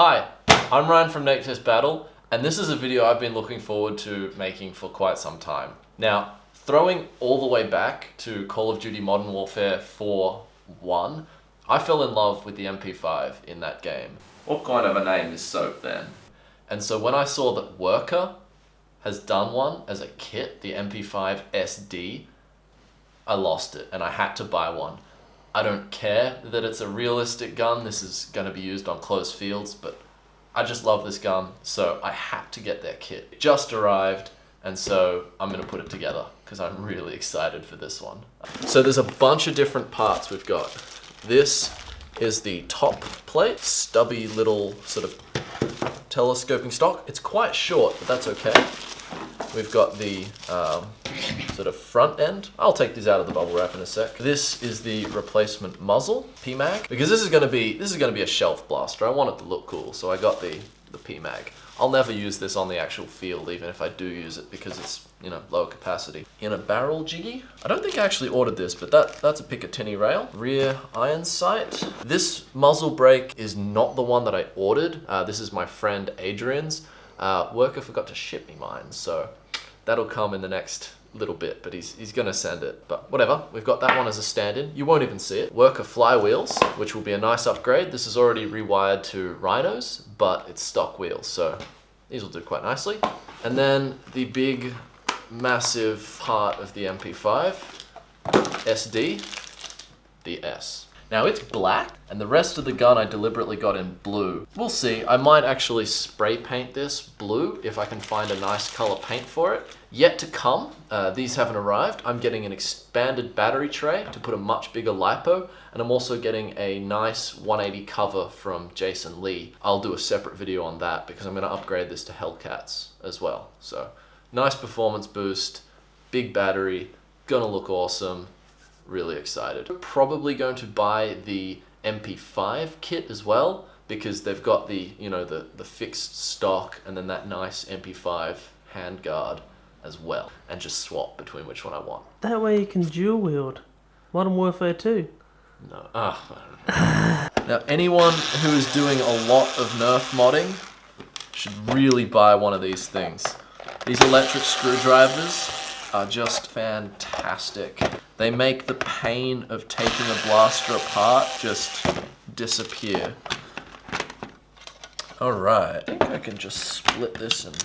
Hi, I'm Ryan from Nate Test Battle, and this is a video I've been looking forward to making for quite some time. Now, throwing all the way back to Call of Duty Modern Warfare 4.1, I fell in love with the MP5 in that game. What kind of a name is Soap then? And so when I saw that Worker has done one as a kit, the MP5 SD, I lost it and I had to buy one. I don't care that it's a realistic gun, this is going to be used on closed fields, but I just love this gun, so I had to get their kit. It just arrived, and so I'm going to put it together, because I'm really excited for this one. So there's a bunch of different parts we've got. This is the top plate, stubby little sort of telescoping stock. It's quite short, but that's okay. We've got the sort of front end. I'll take these out of the bubble wrap in a sec. This is the replacement muzzle, PMag, because this is going to be a shelf blaster. I want it to look cool, so I got the PMag. I'll never use this on the actual field, even if I do use it, because it's, you know, lower capacity. In a barrel jiggy. I don't think I actually ordered this, but that's a Picatinny rail. Rear iron sight. This muzzle brake is not the one that I ordered. This is my friend Adrian's. Worker forgot to ship me mine, so that'll come in the next little bit, but he's gonna send it. But whatever, we've got that one as a stand-in. You won't even see it. Worker flywheels, which will be a nice upgrade. This is already rewired to Rhinos, but it's stock wheels, so these will do quite nicely. And then the big, massive part of the MP5, SD, the S. Now it's black, and the rest of the gun I deliberately got in blue. We'll see, I might actually spray paint this blue if I can find a nice color paint for it. Yet to come, these haven't arrived. I'm getting an expanded battery tray to put a much bigger LiPo, and I'm also getting a nice 180 cover from Jason Lee. I'll do a separate video on that because I'm gonna upgrade this to Hellcats as well. So, nice performance boost, big battery, gonna look awesome. Really excited. Probably going to buy the MP5 kit as well, because they've got the, you know, the fixed stock and then that nice MP5 handguard as well, and just swap between which one I want. That way you can dual wield. Modern Warfare 2. No. Now anyone who is doing a lot of Nerf modding should really buy one of these things. These electric screwdrivers are just fantastic. They make the pain of taking a blaster apart just disappear. Alright, I think I can just split this and...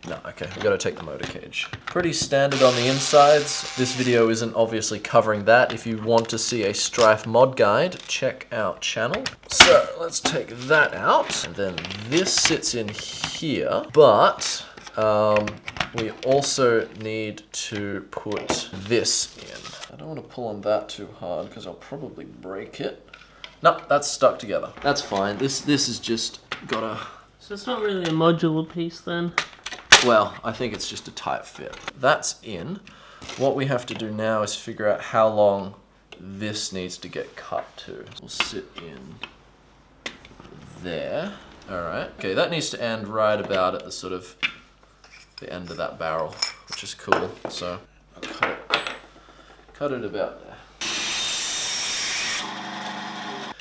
No, okay, we gotta take the motor cage. Pretty standard on the insides. This video isn't obviously covering that. If you want to see a Strife mod guide, check our channel. So, let's take that out. And then this sits in here, but... we also need to put this in. I don't want to pull on that too hard because I'll probably break it. No, that's stuck together. That's fine. This is just gotta... So it's not really a modular piece then? Well, I think it's just a tight fit. That's in. What we have to do now is figure out how long this needs to get cut to. We'll sit in there. Alright. Okay, that needs to end right about at the sort of the end of that barrel, which is cool. So I'll cut it about there.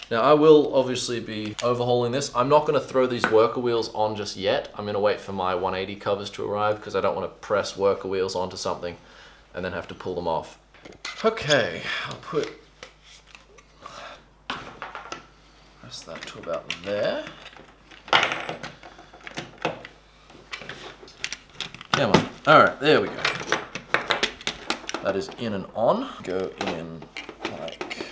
Now I will obviously be overhauling this. I'm not going to throw these worker wheels on just yet. I'm going to wait for my 180 covers to arrive because I don't want to press worker wheels onto something and then have to pull them off. Okay, I'll press that to about there. Come on. Alright, there we go. That is in and on. Go in like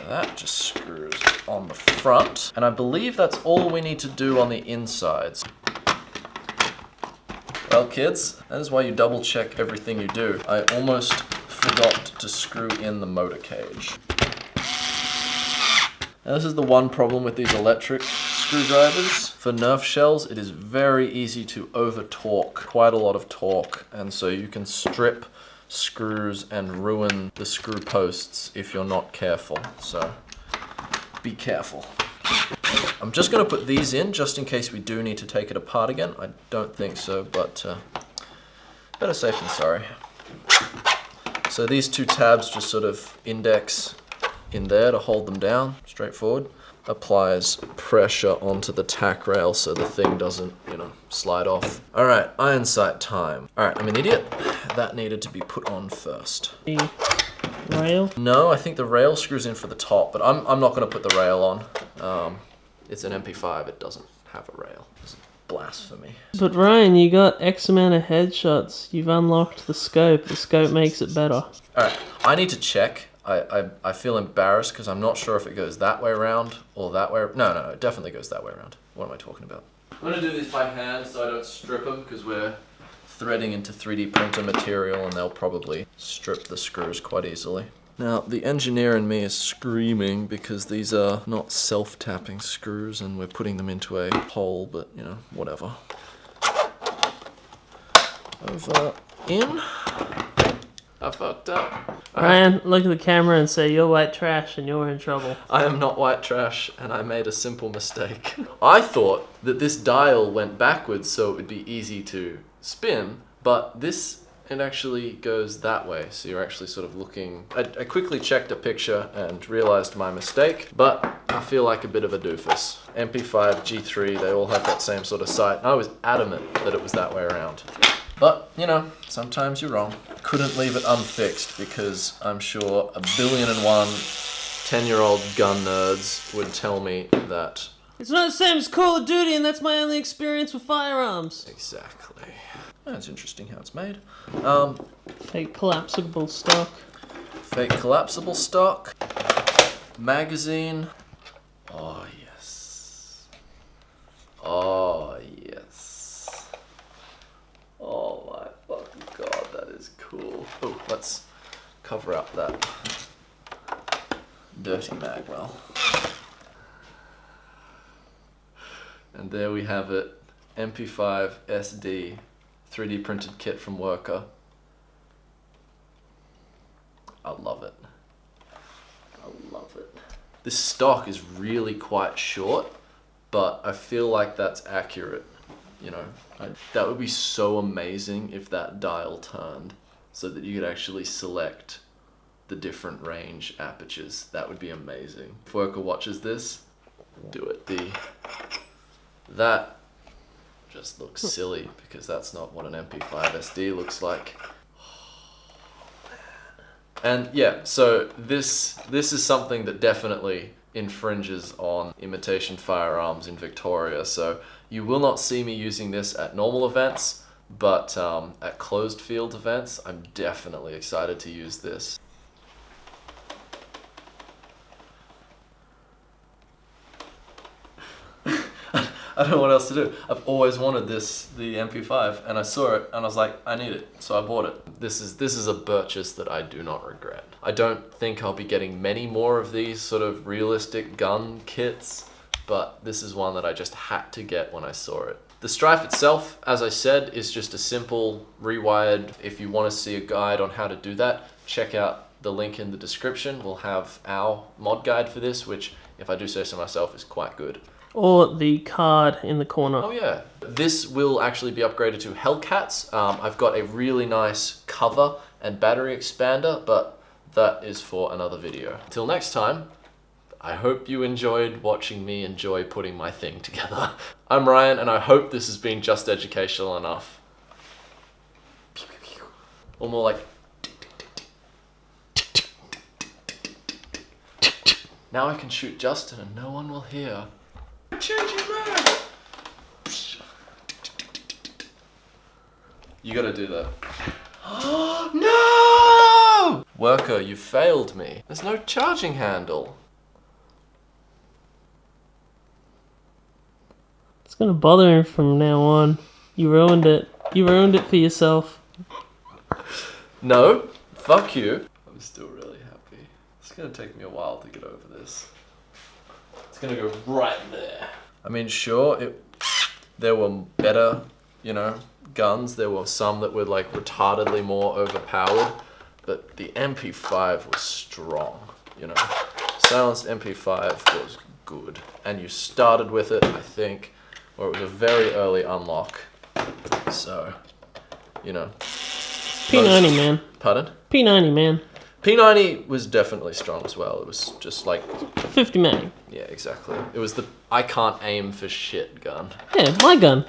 that. Just screws on the front. And I believe that's all we need to do on the insides. Well, kids, that is why you double check everything you do. I almost forgot to screw in the motor cage. Now this is the one problem with these electric screwdrivers. For Nerf shells, it is very easy to over-torque, quite a lot of torque, and so you can strip screws and ruin the screw posts if you're not careful, so be careful. I'm just going to put these in just in case we do need to take it apart again. I don't think so, but better safe than sorry. So these two tabs just sort of index in there to hold them down, straightforward. Applies pressure onto the tack rail so the thing doesn't, slide off. All right, iron sight time. All right, I'm an idiot. That needed to be put on first. The rail? No, I think the rail screws in for the top, but I'm not gonna put the rail on. It's an MP5, it doesn't have a rail. It's blasphemy. But Ryan, you got X amount of headshots. You've unlocked the scope. The scope makes it better. All right, I need to check. I feel embarrassed because I'm not sure if it goes that way around or that way. No, it definitely goes that way around. What am I talking about? I'm gonna do these by hand so I don't strip them because we're threading into 3D printer material and they'll probably strip the screws quite easily. Now, the engineer in me is screaming because these are not self-tapping screws and we're putting them into a hole, but whatever. Over, in. I fucked up. Ryan, look at the camera and say you're white trash and you're in trouble. I am not white trash and I made a simple mistake. I thought that this dial went backwards so it would be easy to spin, but it actually goes that way. So you're actually sort of looking. I quickly checked a picture and realized my mistake, but I feel like a bit of a doofus. MP5, G3, they all have that same sort of sight. I was adamant that it was that way around. But, sometimes you're wrong. Couldn't leave it unfixed because I'm sure 1,000,001 10-year-old gun nerds would tell me that. It's not the same as Call of Duty, and that's my only experience with firearms. Exactly. That's interesting how it's made. Take collapsible stock. Fake collapsible stock. Magazine. Oh, yes. Oh, yes. Oh my fucking god, that is cool. Oh, let's cover up that dirty magwell. And there we have it. MP5 SD 3D printed kit from Worker. I love it. I love it. This stock is really quite short, but I feel like that's accurate. That would be so amazing if that dial turned so that you could actually select the different range apertures. That would be amazing. If Worker watches this, do it. That just looks silly because that's not what an MP5 SD looks like. And yeah, so this is something that definitely infringes on imitation firearms in Victoria. So you will not see me using this at normal events, but at closed field events, I'm definitely excited to use this. I don't know what else to do. I've always wanted the MP5, and I saw it, and I was like, I need it, so I bought it. This is a purchase that I do not regret. I don't think I'll be getting many more of these sort of realistic gun kits, but this is one that I just had to get when I saw it. The Strife itself, as I said, is just a simple rewired. If you want to see a guide on how to do that, check out the link in the description. We'll have our mod guide for this, which, if I do say so myself, is quite good. Or the card in the corner. Oh yeah. This will actually be upgraded to Hellcats. I've got a really nice cover and battery expander, but that is for another video. Until next time, I hope you enjoyed watching me enjoy putting my thing together. I'm Ryan, and I hope this has been just educational enough. Or more like... Now I can shoot Justin and no one will hear. Changing man. You gotta do that. No! Worker, you failed me. There's no charging handle. It's gonna bother him from now on. You ruined it. You ruined it for yourself. No, fuck you. I'm still really happy. It's gonna take me a while to get over this. It's gonna go right there. I mean, sure, there were better, guns. There were some that were like retardedly more overpowered, but the MP5 was strong, Silenced MP5 was good. And you started with it, I think, or it was a very early unlock. So, P90, man. Pardon? P90, man. P90 was definitely strong as well. It was just like, 50 mag. yeah, exactly. It was the I can't aim for shit gun. Yeah, my gun.